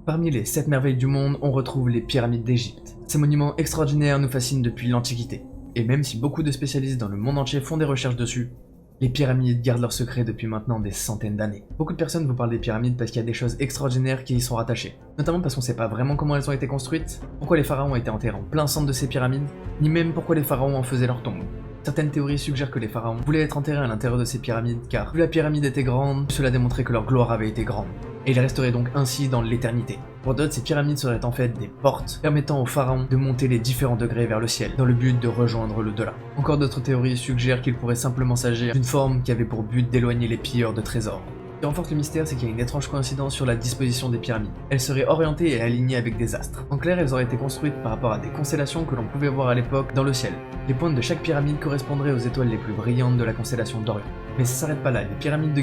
Parmi les 7 merveilles du monde, on retrouve les pyramides d'Égypte. Ces monuments extraordinaires nous fascinent depuis l'Antiquité. Et même si beaucoup de spécialistes dans le monde entier font des recherches dessus, les pyramides gardent leur secret depuis maintenant des centaines d'années. Beaucoup de personnes vous parlent des pyramides parce qu'il y a des choses extraordinaires qui y sont rattachées. Notamment parce qu'on sait pas vraiment comment elles ont été construites, pourquoi les pharaons étaient enterrés en plein centre de ces pyramides, ni même pourquoi les pharaons en faisaient leur tombe. Certaines théories suggèrent que les pharaons voulaient être enterrés à l'intérieur de ces pyramides car plus la pyramide était grande, cela démontrait que leur gloire avait été grande. Et ils resteraient donc ainsi dans l'éternité. Pour d'autres, ces pyramides seraient en fait des portes permettant aux pharaons de monter les différents degrés vers le ciel, dans le but de rejoindre l'au-delà. Encore d'autres théories suggèrent qu'il pourrait simplement s'agir d'une forme qui avait pour but d'éloigner les pilleurs de trésors. Ce qui renforce le mystère, c'est qu'il y a une étrange coïncidence sur la disposition des pyramides. Elles seraient orientées et alignées avec des astres. En clair, elles auraient été construites par rapport à des constellations que l'on pouvait voir à l'époque dans le ciel. Les pointes de chaque pyramide correspondraient aux étoiles les plus brillantes de la constellation d'Orion. Mais ça s'arrête pas là, les pyramides de